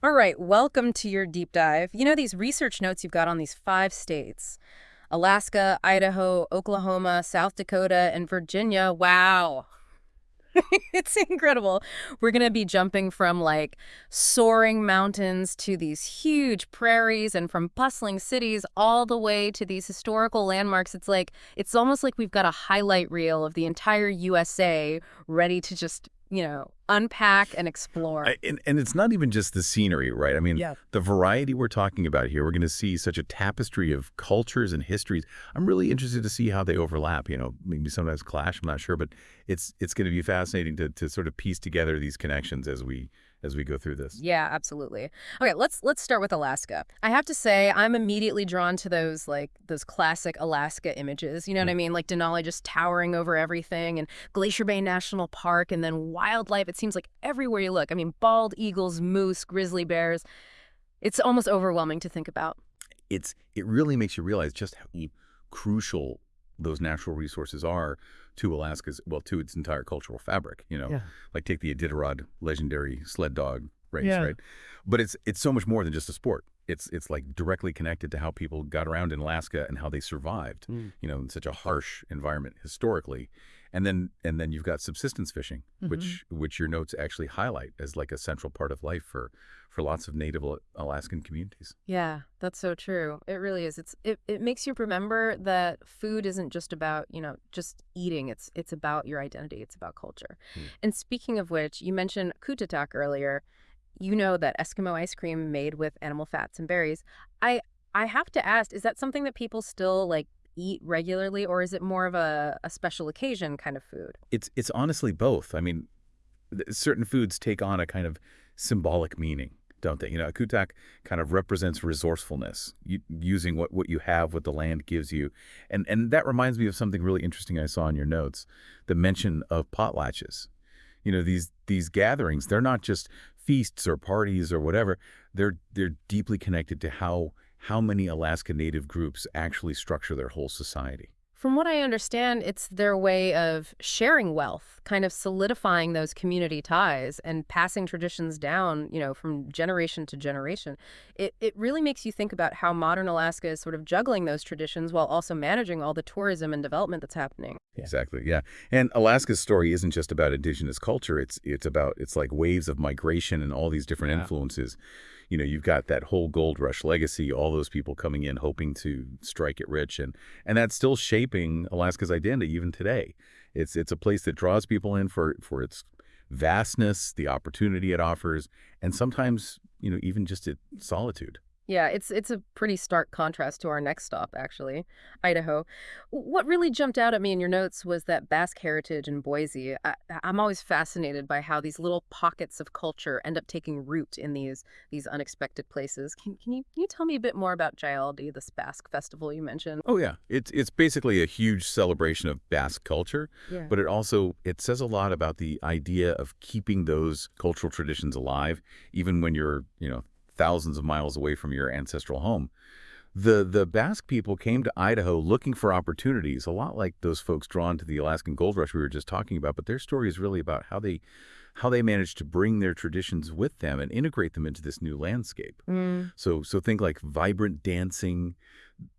All right, welcome to your deep dive. You know, these research notes you've got on these 5 states, Alaska, Idaho, Oklahoma, South Dakota, and Virginia. Wow. It's incredible. We're going to be jumping from like soaring mountains to these huge prairies and from bustling cities all the way to these historical landmarks. It's almost like we've got a highlight reel of the entire USA ready to just, unpack and explore. And it's not even just the scenery, right? I mean, Yeah. the variety we're talking about here, we're going to see such a tapestry of cultures and histories. I'm really interested to see how they overlap, maybe sometimes clash, I'm not sure, but it's going to be fascinating to sort of piece together these connections as we go through this. Yeah, absolutely. Okay, let's start with Alaska. I have to say, I'm immediately drawn to those classic Alaska images. You know what I mean? Like Denali just towering over everything, and Glacier Bay National Park, and then wildlife. It seems like everywhere you look. I mean, bald eagles, moose, grizzly bears. It's almost overwhelming to think about. It really makes you realize just how crucial those natural resources are to Alaska's, well, to its entire cultural fabric. Yeah. Like take the Iditarod legendary sled dog race, Yeah. right? But it's so much more than just a sport. It's like directly connected to how people got around in Alaska and how they survived, Mm. in such a harsh environment historically. And then you've got subsistence fishing, which your notes actually highlight as like a central part of life for lots of native Alaskan communities. Yeah, that's so true. It really is. It makes you remember that food isn't just about, just eating. It's about your identity. It's about culture. Hmm. And speaking of which, you mentioned kutatak earlier. You know that Eskimo ice cream made with animal fats and berries. I have to ask, is that something that people still like eat regularly, or is it more of a special occasion kind of food? It's honestly both. I mean, certain foods take on a kind of symbolic meaning, don't they? A kutak kind of represents resourcefulness, using what you have, what the land gives you. And that reminds me of something really interesting I saw in your notes, the mention of potlatches. These gatherings, they're not just feasts or parties or whatever. They're deeply connected to how many Alaska Native groups actually structure their whole society. From what I understand, it's their way of sharing wealth, kind of solidifying those community ties and passing traditions down, from generation to generation. It really makes you think about how modern Alaska is sort of juggling those traditions while also managing all the tourism and development that's happening. Yeah. Exactly, yeah. And Alaska's story isn't just about indigenous culture. It's like waves of migration and all these different Yeah. influences. You've got that whole gold rush legacy, all those people coming in hoping to strike it rich, and that's still shaping Alaska's identity even today. It's a place that draws people in for its vastness, the opportunity it offers, and sometimes, even just its solitude. Yeah, it's a pretty stark contrast to our next stop, actually, Idaho. What really jumped out at me in your notes was that Basque heritage in Boise. I'm always fascinated by how these little pockets of culture end up taking root in these unexpected places. Can you tell me a bit more about Jaialdi, this Basque festival you mentioned? Oh yeah, it's basically a huge celebration of Basque culture, Yeah. but it says a lot about the idea of keeping those cultural traditions alive, even when you're thousands of miles away from your ancestral home. The Basque people came to Idaho looking for opportunities, a lot like those folks drawn to the Alaskan gold rush we were just talking about. But their story is really about how they managed to bring their traditions with them and integrate them into this new landscape. Mm. So think like vibrant dancing,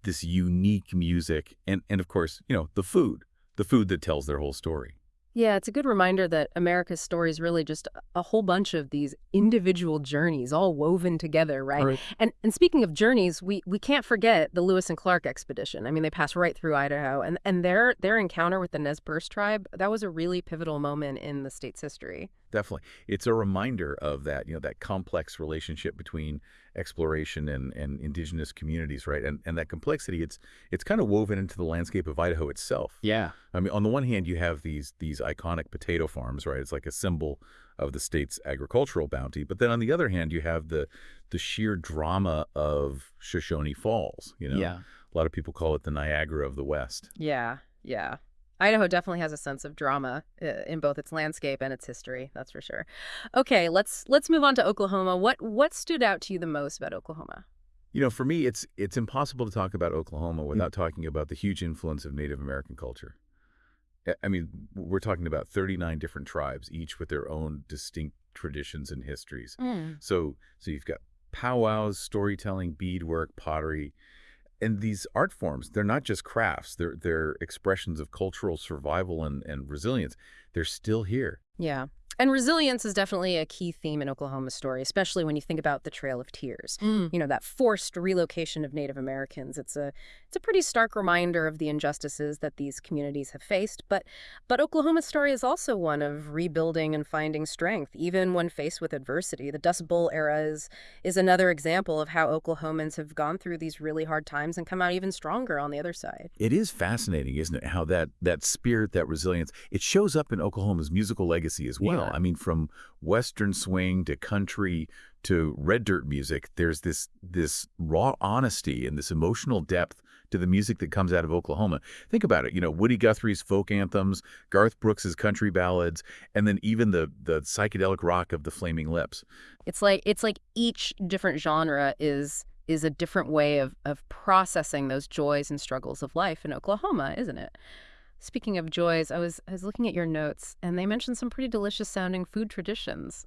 this unique music, and of course, the food that tells their whole story. Yeah, it's a good reminder that America's story is really just a whole bunch of these individual journeys all woven together, All right? right. And speaking of journeys, we can't forget the Lewis and Clark expedition. I mean, they passed right through Idaho, and their encounter with the Nez Perce tribe, that was a really pivotal moment in the state's history. Definitely. It's a reminder of that, that complex relationship between exploration and indigenous communities, right? And that complexity, it's kind of woven into the landscape of Idaho itself. Yeah. I mean, on the one hand, you have these iconic potato farms, right? It's like a symbol of the state's agricultural bounty. But then on the other hand, you have the sheer drama of Shoshone Falls, Yeah. A lot of people call it the Niagara of the West. Yeah, yeah. Idaho definitely has a sense of drama in both its landscape and its history, that's for sure. Okay, let's move on to Oklahoma. What stood out to you the most about Oklahoma? For me, it's impossible to talk about Oklahoma without talking about the huge influence of Native American culture. I mean, we're talking about 39 different tribes, each with their own distinct traditions and histories. Mm. So you've got powwows, storytelling, beadwork, pottery, and these art forms. They're not just crafts. They're expressions of cultural survival and resilience. They're still here. Yeah. And resilience is definitely a key theme in Oklahoma's story, especially when you think about the Trail of Tears. You know, that forced relocation of Native Americans. It's a pretty stark reminder of the injustices that these communities have faced. But Oklahoma's story is also one of rebuilding and finding strength, even when faced with adversity. The Dust Bowl era is another example of how Oklahomans have gone through these really hard times and come out even stronger on the other side. It is fascinating, isn't it, how that spirit, that resilience, it shows up in Oklahoma's musical legacy as well. Yeah. I mean, from Western swing to country to red dirt music, there's this raw honesty and this emotional depth to the music that comes out of Oklahoma. Think about it, Woody Guthrie's folk anthems, Garth Brooks's country ballads, and then even the psychedelic rock of the Flaming Lips. It's like each different genre is a different way of processing those joys and struggles of life in Oklahoma, isn't it? Speaking of joys, I was looking at your notes, and they mentioned some pretty delicious sounding food traditions,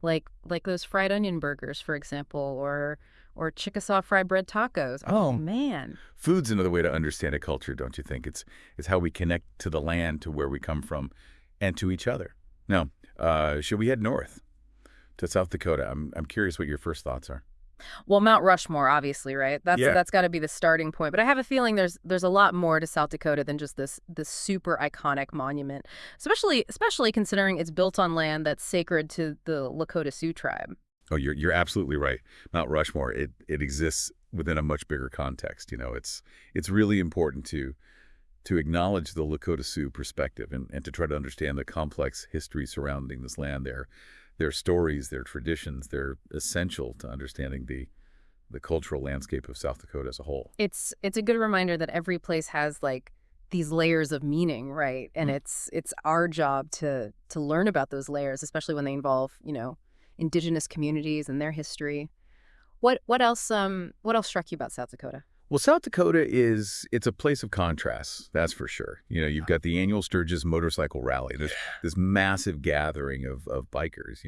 like those fried onion burgers, for example, or Chickasaw fried bread tacos. Oh man, Food's another way to understand a culture, don't you think? It's how we connect to the land, to where we come from, and to each other. Now, should we head north to South Dakota? I'm curious what your first thoughts are. well, Mount Rushmore, obviously, right? Yeah. That's got to be the starting point. But I have a feeling there's a lot more to South Dakota than just this super iconic monument, especially considering it's built on land that's sacred to the Lakota Sioux tribe. Oh, you're absolutely right. Mount Rushmore, it exists within a much bigger context. It's really important to acknowledge the Lakota Sioux perspective and to try to understand the complex history surrounding this land. Their stories, their traditions, they're essential to understanding the cultural landscape of South Dakota as a whole. It's a good reminder that every place has like these layers of meaning, right? And it's our job to learn about those layers, especially when they involve, indigenous communities and their history. What else struck you about South Dakota? Well, South Dakota it's a place of contrasts, that's for sure. You've got the annual Sturgis Motorcycle Rally, this massive gathering of bikers.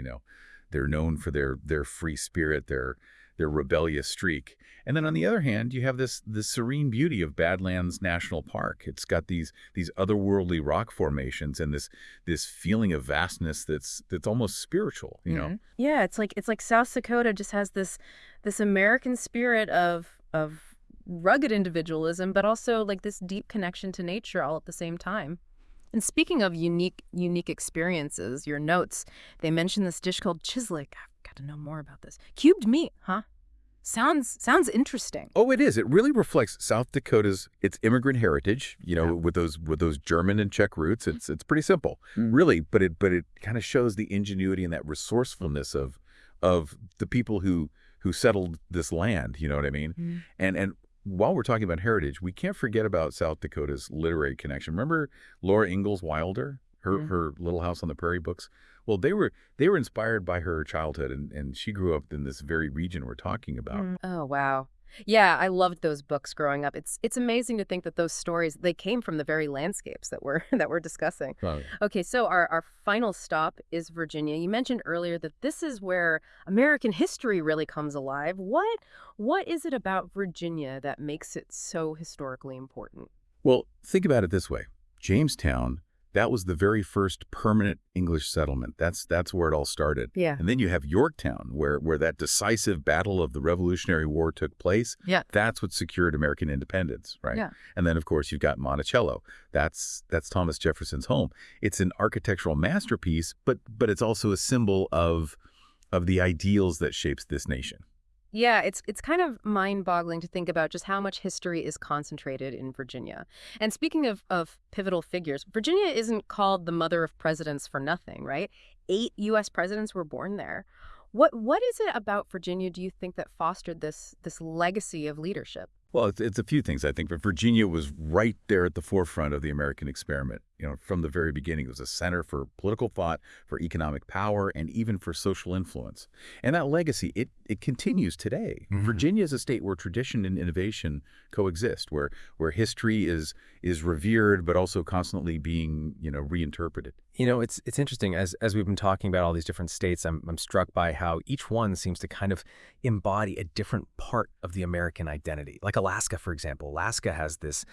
They're known for their free spirit, their rebellious streak. And then on the other hand, you have this serene beauty of Badlands National Park. It's got these otherworldly rock formations and this feeling of vastness that's almost spiritual. Yeah, it's like South Dakota just has this American spirit of rugged individualism, but also like this deep connection to nature all at the same time. And speaking of unique experiences, your notes, they mention this dish called chislic. I've got to know more about this. Cubed meat, huh? Sounds interesting. Oh, it is. It really reflects South Dakota's its immigrant heritage. With those German and Czech roots. It's pretty simple, really. But it kind of shows the ingenuity and that resourcefulness of the people who settled this land. You know what I mean? And while we're talking about heritage, we can't forget about South Dakota's literary connection. Remember Laura Ingalls Wilder, her Little House on the Prairie books? Well, they were inspired by her childhood, and she grew up in this very region we're talking about. Oh, wow. Yeah, I loved those books growing up. It's amazing to think that those stories, they came from the very landscapes that we're discussing. Right. Okay, so our final stop is Virginia. You mentioned earlier that this is where American history really comes alive. What is it about Virginia that makes it so historically important? Well, think about it this way. Jamestown, that was the very first permanent English settlement. That's where it all started. Yeah. And then you have Yorktown, where that decisive battle of the Revolutionary War took place. Yeah. That's what secured American independence, right? Yeah. And then, of course, you've got Monticello. That's Thomas Jefferson's home. It's an architectural masterpiece, but it's also a symbol of the ideals that shapes this nation. Yeah, it's kind of mind-boggling to think about just how much history is concentrated in Virginia. And speaking of pivotal figures, Virginia isn't called the mother of presidents for nothing, right? 8 U.S. presidents were born there. What is it about Virginia, do you think, that fostered this legacy of leadership? Well, it's a few things, I think. But Virginia was right there at the forefront of the American experiment. From the very beginning, it was a center for political thought, for economic power, and even for social influence. And that legacy, it continues today. Virginia is a state where tradition and innovation coexist, where history is revered, but also constantly being, reinterpreted. It's interesting as we've been talking about all these different states. I'm struck by how each one seems to kind of embody a different part of the American identity. Like Alaska, for example. Alaska has this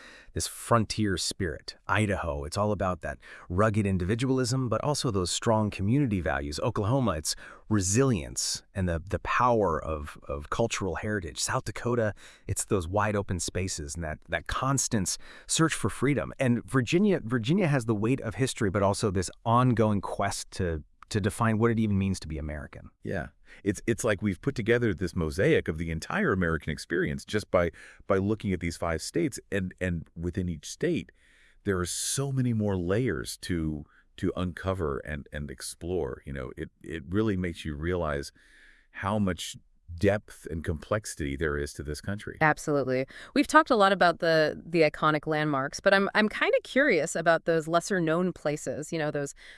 frontier spirit. Idaho, it's all about that rugged individualism, but also those strong community values. Oklahoma, it's resilience and the power of cultural heritage. South Dakota, it's those wide open spaces and that constant search for freedom. And Virginia has the weight of history, but also this ongoing quest to define what it even means to be American. Yeah. It's like we've put together this mosaic of the entire American experience just by looking at these 5 states, and within each state there are so many more layers to uncover and explore. It really makes you realize how much depth and complexity there is to this country. Absolutely. We've talked a lot about the iconic landmarks, but I'm kind of curious about those lesser known places,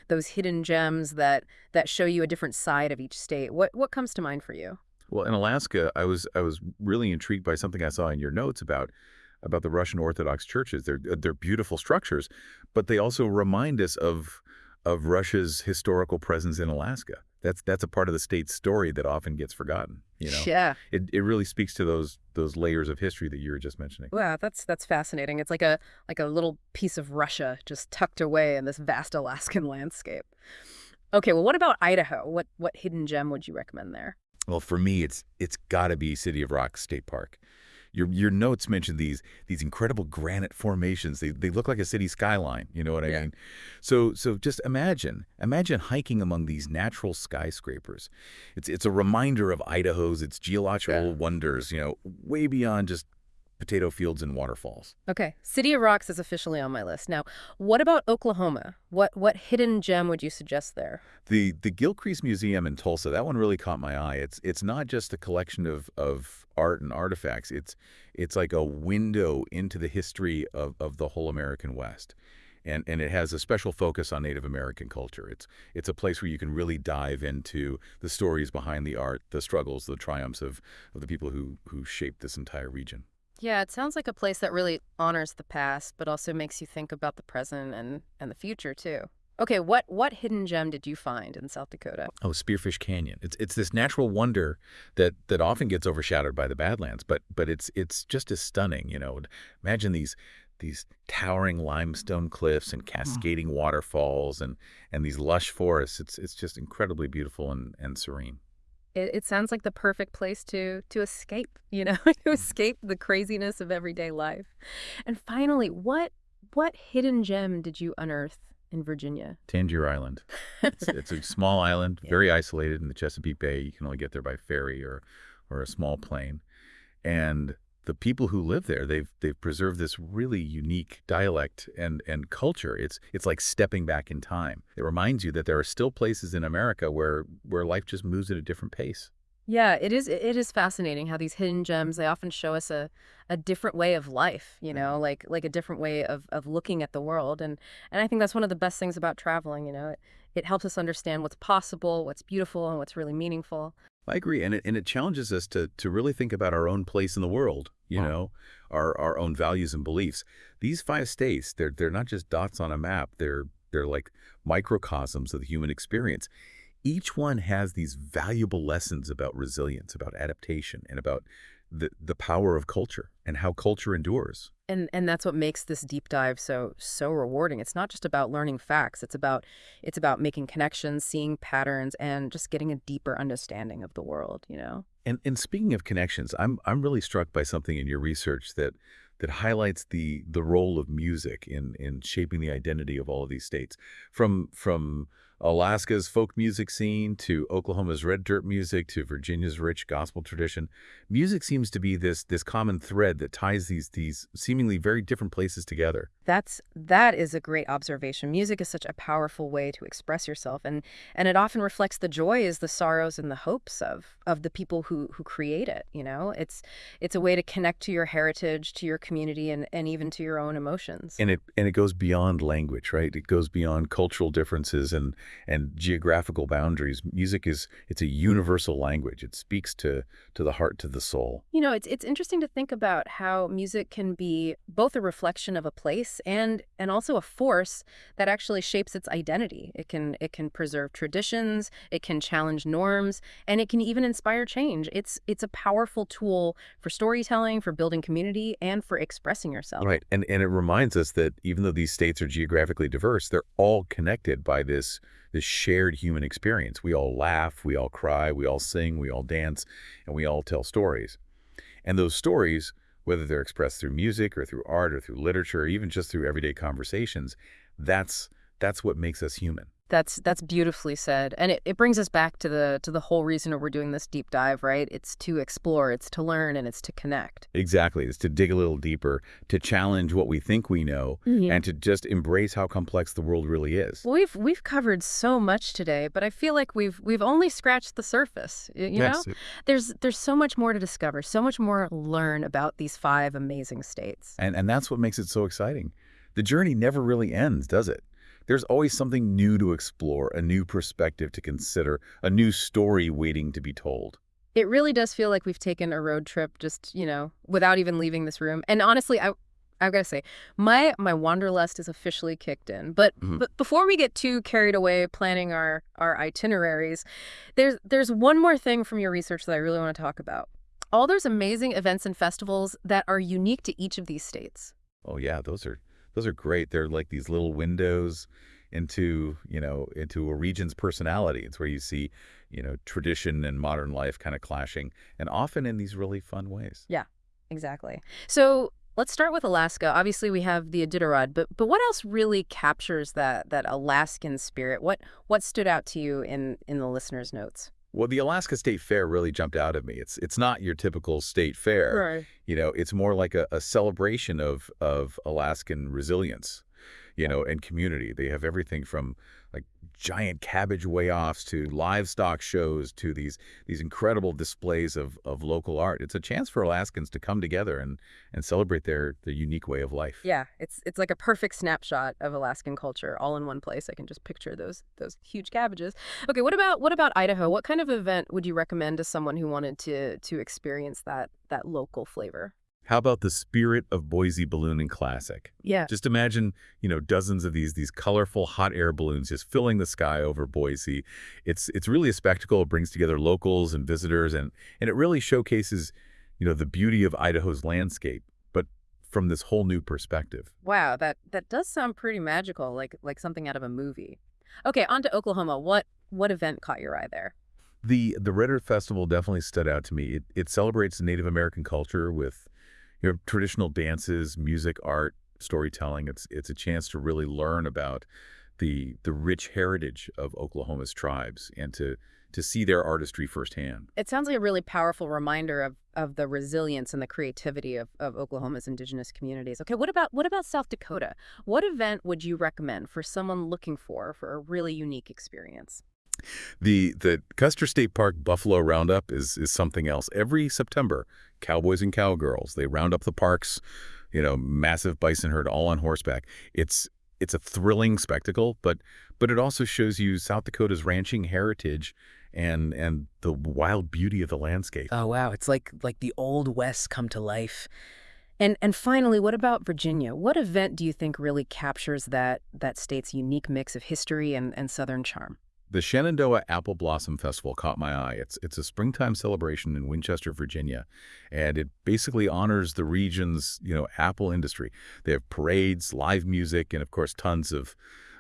those hidden gems that show you a different side of each state. What comes to mind for you? Well, in Alaska, I was really intrigued by something I saw in your notes about the Russian Orthodox churches. They're beautiful structures, but they also remind us of Russia's historical presence in Alaska. That's a part of the state's story that often gets forgotten. Yeah. It really speaks to those layers of history that you were just mentioning. Wow, that's fascinating. It's like a little piece of Russia just tucked away in this vast Alaskan landscape. Okay, well, what about Idaho? What hidden gem would you recommend there? Well, for me, it's got to be City of Rock State Park. Your notes mentioned these incredible granite formations. They look like a city skyline. You know what I Yeah. mean? So just imagine hiking among these natural skyscrapers. It's a reminder of its geological Yeah. wonders. Way beyond just potato fields and waterfalls. Okay, City of Rocks is officially on my list. Now, what about Oklahoma? What hidden gem would you suggest there? The Gilcrease Museum in Tulsa, that one really caught my eye. It's not just a collection of art and artifacts. It's like a window into the history of the whole American West. And it has a special focus on Native American culture. It's a place where you can really dive into the stories behind the art, the struggles, the triumphs of the people who shaped this entire region. Yeah, it sounds like a place that really honors the past, but also makes you think about the present and the future too. Okay, what hidden gem did you find in South Dakota? Oh, Spearfish Canyon. It's this natural wonder that often gets overshadowed by the Badlands, but it's just as stunning. Imagine these towering limestone cliffs and cascading waterfalls and these lush forests. It's just incredibly beautiful and serene. It sounds like the perfect place to escape, to escape the craziness of everyday life. And finally, what hidden gem did you unearth in Virginia? Tangier Island. It's a small island, Yeah. very isolated in the Chesapeake Bay. You can only get there by ferry or a small plane. And the people who live there, they've preserved this really unique dialect and culture. It's like stepping back in time. It reminds you that there are still places in America where life just moves at a different pace. Yeah, it is fascinating how these hidden gems, they often show us a different way of life, like a different way of looking at the world. And I think that's one of the best things about traveling, it helps us understand what's possible, what's beautiful, and what's really meaningful. I agree, and it challenges us to really think about our own place in the world. Our own values and beliefs. These 5 states, they're not just dots on a map. They're like microcosms of the human experience. Each one has these valuable lessons about resilience, about adaptation, and about the power of culture and how culture endures. And that's what makes this deep dive so rewarding. It's not just about learning facts. It's about making connections, seeing patterns, and just getting a deeper understanding of the world. And speaking of connections, I'm really struck by something in your research that highlights the role of music in shaping the identity of all of these states. From Alaska's folk music scene to Oklahoma's red dirt music to Virginia's rich gospel tradition, music seems to be this common thread that ties these seemingly very different places together. That is a great observation. Music is such a powerful way to express yourself, and it often reflects the joys, the sorrows, and the hopes of the people who create it. It's a way to connect to your heritage, to your community and even to your own emotions. And it goes beyond language, right? It goes beyond cultural differences and geographical boundaries. Music it's a universal language. It speaks to the heart, to the soul. It's interesting to think about how music can be both a reflection of a place and also a force that actually shapes its identity. It can preserve traditions, it can challenge norms, and it can even inspire change. It's a powerful tool for storytelling, for building community, and for expressing yourself. Right. And it reminds us that even though these states are geographically diverse, they're all connected by this shared human experience. We all laugh, we all cry, we all sing, we all dance, and we all tell stories. And those stories, whether they're expressed through music or through art or through literature, or even just through everyday conversations, that's what makes us human. That's beautifully said. And it brings us back to the whole reason that we're doing this deep dive, right? It's to explore, it's to learn, and it's to connect. Exactly. It's to dig a little deeper, to challenge what we think we know, and to just embrace how complex the world really is. Well, we've covered so much today, but I feel like we've only scratched the surface. You know? Yes. There's so much more to discover, so much more to learn about these 5 amazing states. And that's what makes it so exciting. The journey never really ends, does it? There's always something new to explore, a new perspective to consider, a new story waiting to be told. It really does feel like we've taken a road trip just, without even leaving this room. And honestly, I've got to say, my wanderlust is officially kicked in. But before we get too carried away planning our itineraries, there's one more thing from your research that I really want to talk about. All those amazing events and festivals that are unique to each of these states. Oh yeah, those are great. They're like these little windows into a region's personality. It's where you see, tradition and modern life kind of clashing, and often in these really fun ways. Yeah, exactly. So let's start with Alaska. Obviously, we have the Iditarod, but what else really captures that Alaskan spirit? What stood out to you in the listeners' notes? Well, the Alaska State Fair really jumped out at me. It's not your typical state fair. Right. It's more like a celebration of Alaskan resilience, and community. They have everything from like giant cabbage weigh-offs to livestock shows to these incredible displays of local art. It's a chance for Alaskans to come together and celebrate their unique way of life. Yeah, it's like a perfect snapshot of Alaskan culture all in one place. I can just picture those huge cabbages. Okay, what about Idaho? What kind of event would you recommend to someone who wanted to experience that local flavor? How about the Spirit of Boise Ballooning Classic? Yeah. Just imagine, dozens of these colorful hot air balloons just filling the sky over Boise. It's really a spectacle. It brings together locals and visitors, and it really showcases, the beauty of Idaho's landscape, but from this whole new perspective. Wow, that does sound pretty magical, like something out of a movie. Okay, on to Oklahoma. What event caught your eye there? The Red Earth Festival definitely stood out to me. It celebrates Native American culture with traditional dances, music, art, storytelling. It's a chance to really learn about the rich heritage of Oklahoma's tribes and to see their artistry firsthand. It sounds like a really powerful reminder of the resilience and the creativity of Oklahoma's indigenous communities. Okay, what about South Dakota? What event would you recommend for someone looking for a really unique experience? The Custer State Park Buffalo Roundup is something else. Every September, cowboys and cowgirls, they round up the parks, massive bison herd all on horseback. It's a thrilling spectacle, but it also shows you South Dakota's ranching heritage and the wild beauty of the landscape. Oh wow, it's like the old West come to life. And finally, what about Virginia? What event do you think really captures that state's unique mix of history and Southern charm? The Shenandoah Apple Blossom Festival caught my eye. It's a springtime celebration in Winchester, Virginia, and it basically honors the region's, apple industry. They have parades, live music, and of course tons of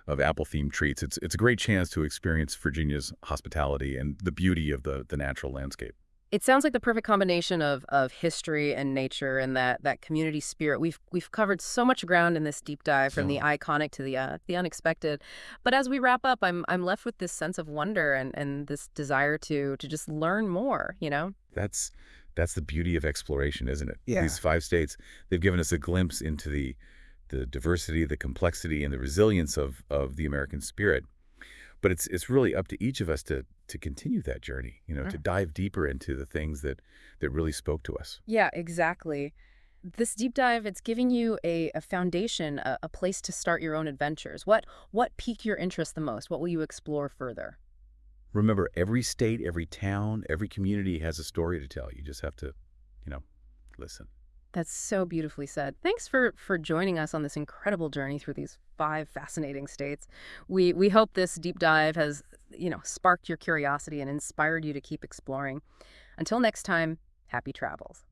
apple-themed treats. It's a great chance to experience Virginia's hospitality and the beauty of the natural landscape. It sounds like the perfect combination of history and nature and that community spirit. We've covered so much ground in this deep dive, from the iconic to the unexpected. But as we wrap up, I'm left with this sense of wonder and this desire to just learn more, That's the beauty of exploration, isn't it? Yeah. These 5 states, they've given us a glimpse into the diversity, the complexity, and the resilience of the American spirit. But it's really up to each of us to continue that journey, to dive deeper into the things that really spoke to us. Yeah, exactly. this deep dive, it's giving you a foundation, a place to start your own adventures. What piqued your interest the most? What will you explore further? Remember, every state, every town, every community has a story to tell. You just have to, you know, listen. That's so beautifully said. Thanks for joining us on this incredible journey through these 5 fascinating states. We hope this deep dive has, sparked your curiosity and inspired you to keep exploring. Until next time, happy travels.